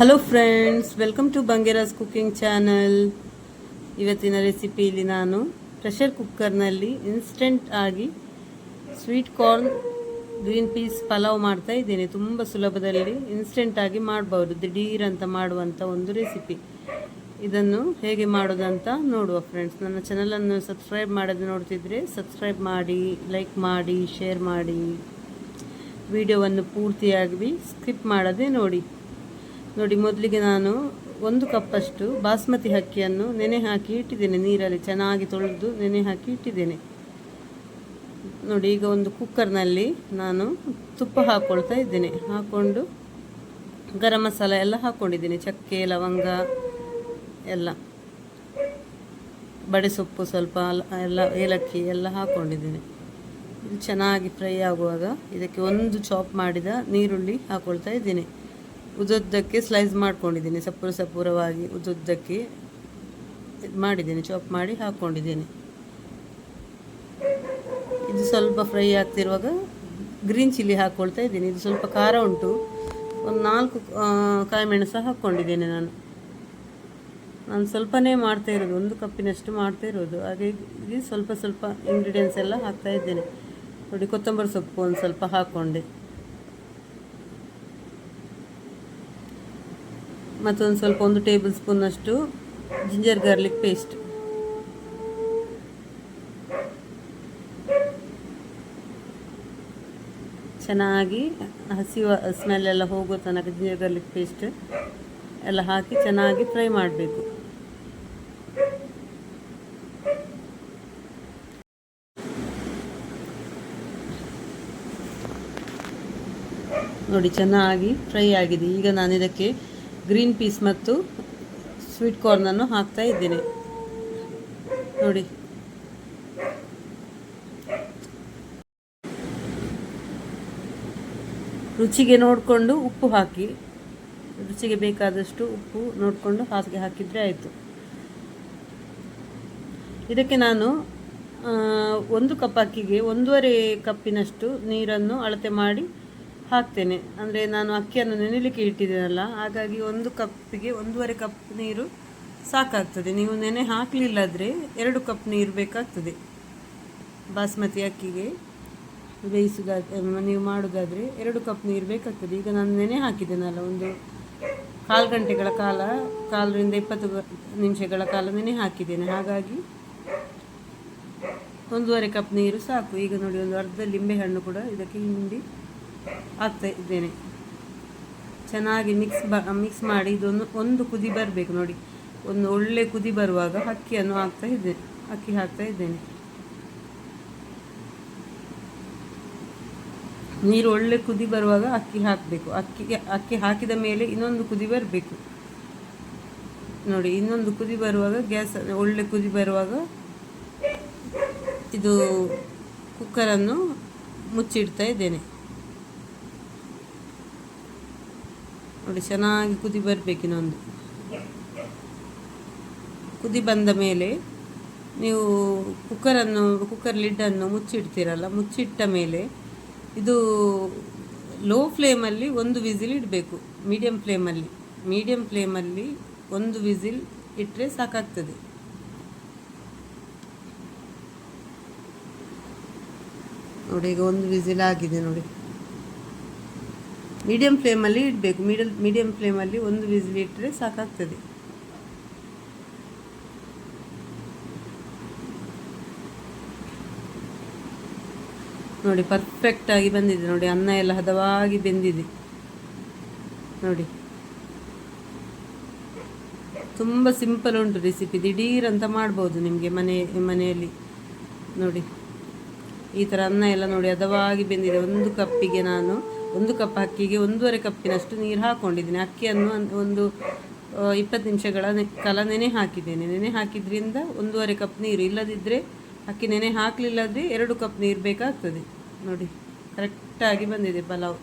Hello friends, welcome to Bangera's cooking channel. ಇವತ್ತಿನ ರೆಸಿಪಿಯಲ್ಲಿ ನಾನು ಪ್ರೆಷರ್ ಕುಕ್ಕರ್ನಲ್ಲಿ ಇನ್ಸ್ಟೆಂಟ್ ಆಗಿ sweet corn green peas pulao ಮಾಡ್ತಾ ಇದ್ದೇನೆ. ತುಂಬ ಸುಲಭದಲ್ಲಿ ಇನ್ಸ್ಟೆಂಟ್ ಆಗಿ ಮಾಡಬಹುದು, ದಿಢೀರಂತ ಮಾಡುವಂಥ ಒಂದು ರೆಸಿಪಿ. ಇದನ್ನು ಹೇಗೆ ಮಾಡೋದಂತ ನೋಡುವ ಫ್ರೆಂಡ್ಸ್. ನನ್ನ ಚಾನಲನ್ನು ಸಬ್ಸ್ಕ್ರೈಬ್ ಮಾಡದೆ ನೋಡ್ತಿದ್ರೆ ಸಬ್ಸ್ಕ್ರೈಬ್ ಮಾಡಿ, ಲೈಕ್ ಮಾಡಿ, ಶೇರ್ ಮಾಡಿ. ವಿಡಿಯೋವನ್ನು ಪೂರ್ತಿಯಾಗಿ ಸ್ಕಿಪ್ ಮಾಡದೆ ನೋಡಿ. ಮೊದಲಿಗೆ ನಾನು 1 ಕಪ್ಪಷ್ಟು ಬಾಸ್ಮತಿ ಅಕ್ಕಿಯನ್ನು ನೆನೆ ಹಾಕಿ ಇಟ್ಟಿದ್ದೇನೆ. ನೀರಲ್ಲಿ ಚೆನ್ನಾಗಿ ತೊಳೆದು ನೆನೆ ಹಾಕಿ ಇಟ್ಟಿದ್ದೇನೆ. ನೋಡಿ, ಈಗ ಒಂದು ಕುಕ್ಕರ್ನಲ್ಲಿ ನಾನು ತುಪ್ಪ ಹಾಕ್ಕೊಳ್ತಾ ಇದ್ದೇನೆ. ಹಾಕ್ಕೊಂಡು ಗರಂ ಮಸಾಲ ಎಲ್ಲ ಹಾಕ್ಕೊಂಡಿದ್ದೇನೆ. ಚಕ್ಕೆ, ಲವಂಗ ಎಲ್ಲ, ಬಡೆಸೊಪ್ಪು ಸ್ವಲ್ಪ ಎಲ್ಲ, ಏಲಕ್ಕಿ ಎಲ್ಲ ಹಾಕ್ಕೊಂಡಿದ್ದೇನೆ. ಇದು ಚೆನ್ನಾಗಿ ಫ್ರೈ ಆಗುವಾಗ ಇದಕ್ಕೆ 1 ಚಾಪ್ ಮಾಡಿದ ನೀರುಳ್ಳಿ ಹಾಕ್ಕೊಳ್ತಾ ಇದ್ದೇನೆ. ಉದ್ದುದ್ದಕ್ಕೆ ಸ್ಲೈಸ್ ಮಾಡ್ಕೊಂಡಿದ್ದೀನಿ, ಸಪೂರವಾಗಿ ಉದ್ದುದ್ದಕ್ಕೆ ಮಾಡಿದ್ದೇನೆ, ಚಾಪ್ ಮಾಡಿ ಹಾಕ್ಕೊಂಡಿದ್ದೇನೆ. ಇದು ಸ್ವಲ್ಪ ಫ್ರೈ ಆಗ್ತಿರುವಾಗ ಗ್ರೀನ್ ಚಿಲ್ಲಿ ಹಾಕ್ಕೊಳ್ತಾ ಇದ್ದೀನಿ. ಇದು ಸ್ವಲ್ಪ ಖಾರ ಉಂಟು. ಒಂದು 4 ಕಾಯಿಮೆಣಸು ಹಾಕ್ಕೊಂಡಿದ್ದೇನೆ. ನಾನು ಸ್ವಲ್ಪನೇ ಮಾಡ್ತಾ ಇರೋದು, 1 ಕಪ್ಪಿನಷ್ಟು ಮಾಡ್ತಾ ಇರೋದು. ಹಾಗಾಗಿ ಸ್ವಲ್ಪ ಇಂಗ್ರೀಡಿಯೆಂಟ್ಸ್ ಎಲ್ಲ ಹಾಕ್ತಾ ಇದ್ದೇನೆ. ನೋಡಿ, ಕೊತ್ತಂಬರಿ ಸೊಪ್ಪು ಒಂದು ಸ್ವಲ್ಪ ಹಾಕ್ಕೊಂಡೆ. ಮತ್ತೊಂದು ಸ್ವಲ್ಪ 1 ಟೇಬಲ್ ಸ್ಪೂನಷ್ಟು ಜಿಂಜರ್ ಗಾರ್ಲಿಕ್ ಪೇಸ್ಟ್. ಚೆನ್ನಾಗಿ ಹಸಿ ಸ್ಮೆಲ್ ಎಲ್ಲ ಹೋಗೋ ತನಕ ಜಿಂಜರ್ ಗಾರ್ಲಿಕ್ ಪೇಸ್ಟ್ ಎಲ್ಲ ಹಾಕಿ ಚೆನ್ನಾಗಿ ಫ್ರೈ ಮಾಡಬೇಕು. ನೋಡಿ, ಚೆನ್ನಾಗಿ ಫ್ರೈ ಆಗಿದೆ. ಈಗ ನಾನು ಇದಕ್ಕೆ ಗ್ರೀನ್ ಪೀಸ್ ಮತ್ತು ಸ್ವೀಟ್ ಕಾರ್ನನ್ನು ಹಾಕ್ತಾ ಇದ್ದೇನೆ. ನೋಡಿ, ರುಚಿಗೆ ನೋಡಿಕೊಂಡು ಉಪ್ಪು ಹಾಕಿ, ರುಚಿಗೆ ಬೇಕಾದಷ್ಟು ಉಪ್ಪು ನೋಡಿಕೊಂಡು ಹಾಕಿದರೆ ಆಯಿತು. ಇದಕ್ಕೆ ನಾನು 1 ಕಪ್ ಅಕ್ಕಿಗೆ 1.5 ಕಪ್ಪಿನಷ್ಟು ನೀರನ್ನು ಅಳತೆ ಮಾಡಿ ಹಾಕ್ತೇನೆ. ಅಂದರೆ ನಾನು ಅಕ್ಕಿಯನ್ನು ನೆನೆಲಿಕ್ಕೆ ಇಟ್ಟಿದ್ದೇನಲ್ಲ, ಹಾಗಾಗಿ 1 ಕಪ್ಪಿಗೆ 1.5 ಕಪ್ ನೀರು ಸಾಕಾಗ್ತದೆ. ನೀವು ನೆನೆ ಹಾಕಲಿಲ್ಲದ್ರೆ 2 ಕಪ್ ನೀರು ಬೇಕಾಗ್ತದೆ. ಬಾಸ್ಮತಿ ಅಕ್ಕಿಗೆ ನೀವು ಮಾಡೋದಾದರೆ 2 ಕಪ್ ನೀರು ಬೇಕಾಗ್ತದೆ. ಈಗ ನಾನು ನೆನೆ ಹಾಕಿದ್ದೇನಲ್ಲ, ಒಂದು 1/4 ಗಂಟೆಗಳ ಕಾಲ, 1/4ರಿಂದ 20 ನಿಮಿಷಗಳ ಕಾಲ ನೆನೆ ಹಾಕಿದ್ದೇನೆ. ಹಾಗಾಗಿ 1.5 ಕಪ್ ನೀರು ಸಾಕು. ಈಗ ನೋಡಿ, ಒಂದು ಅರ್ಧ ಲಿಂಬೆಹಣ್ಣು ಕೂಡ ಇದಕ್ಕೆ ಹಿಂಡಿ ಹಾಕ್ತಾ ಇದ್ದೇನೆ. ಚೆನ್ನಾಗಿ ಮಿಕ್ಸ್ ಮಾಡಿ ಒಂದು ಕುದಿ ಬರಬೇಕು. ನೋಡಿ, ಒಂದು ಒಳ್ಳೆ ಕುದಿ ಬರುವಾಗ ಅಕ್ಕಿ ಹಾಕ್ತಾ ಇದ್ದೇನೆ. ನೀರು ಒಳ್ಳೆ ಕುದಿ ಬರುವಾಗ ಅಕ್ಕಿ ಹಾಕಬೇಕು. ಅಕ್ಕಿ ಹಾಕಿದ ಮೇಲೆ ಇನ್ನೊಂದು ಕುದಿ ಬರಬೇಕು. ನೋಡಿ, ಇನ್ನೊಂದು ಕುದಿ ಬರುವಾಗ, ಗ್ಯಾಸ್ ಒಳ್ಳೆ ಕುದಿ ಬರುವಾಗ ಇದು ಕುಕ್ಕರನ್ನು ಮುಚ್ಚಿಡ್ತಾ ಇದ್ದೇನೆ. ನೋಡಿ, ಚೆನ್ನಾಗಿ ಕುದಿ ಬರಬೇಕು. ಇನ್ನೊಂದು ಕುದಿ ಬಂದ ಮೇಲೆ ನೀವು ಕುಕ್ಕರ್ ಲಿಡ್ಡನ್ನು ಮುಚ್ಚಿಡ್ತೀರಲ್ಲ, ಮುಚ್ಚಿಟ್ಟ ಮೇಲೆ ಇದು ಲೋ ಫ್ಲೇಮಲ್ಲಿ 1 ವಿಸಿಲ್ ಇಡಬೇಕು. ಮೀಡಿಯಂ ಫ್ಲೇಮಲ್ಲಿ 1 ವಿಸಿಲ್ ಇಟ್ಟರೆ ಸಾಕಾಗ್ತದೆ. ನೋಡಿ, ಈಗ 1 ವಿಸಿಲ್ ಆಗಿದೆ. ನೋಡಿ, ಮೀಡಿಯಂ ಫ್ಲೇಮಲ್ಲಿ ಇಡಬೇಕು. ಮೀಡಿಯಂ ಫ್ಲೇಮಲ್ಲಿ 1 ವಿಸಿಲ್ ಇಟ್ಟರೆ ಸಾಕಾಗ್ತದೆ. ನೋಡಿ, ಪರ್ಫೆಕ್ಟಾಗಿ ಬಂದಿದೆ. ನೋಡಿ, ಅನ್ನ ಎಲ್ಲ ಹದವಾಗಿ ಬೆಂದಿದೆ. ನೋಡಿ, ತುಂಬ ಸಿಂಪಲ್ ಉಂಟು ರೆಸಿಪಿ, ದಿಢೀರಂತ ಮಾಡ್ಬೋದು ನಿಮಗೆ ಮನೆಯಲ್ಲಿ. ನೋಡಿ, ಈ ಥರ ಅನ್ನ ಎಲ್ಲ ನೋಡಿ ಹದವಾಗಿ ಬೆಂದಿದೆ. 1 ಕಪ್ಪಿಗೆ ನಾನು 1 ಕಪ್ ಅಕ್ಕಿಗೆ 1.5 ಕಪ್ಪಿನಷ್ಟು ನೀರು ಹಾಕ್ಕೊಂಡಿದ್ದೀನಿ. ಅಕ್ಕಿಯನ್ನು ಒಂದು 20 ನಿಮಿಷಗಳ ಕಾಲ ನೆನೆ ಹಾಕಿದ್ದೇನೆ. ನೆನೆ ಹಾಕಿದ್ರಿಂದ 1.5 ಕಪ್ ನೀರು. ಇಲ್ಲದಿದ್ದರೆ ಅಕ್ಕಿ ನೆನೆ ಹಾಕಲಿಲ್ಲದ್ರೆ 2 ಕಪ್ ನೀರು ಬೇಕಾಗ್ತದೆ. ನೋಡಿ, ಕರೆಕ್ಟಾಗಿ ಬಂದಿದೆ ಪಲಾವ್.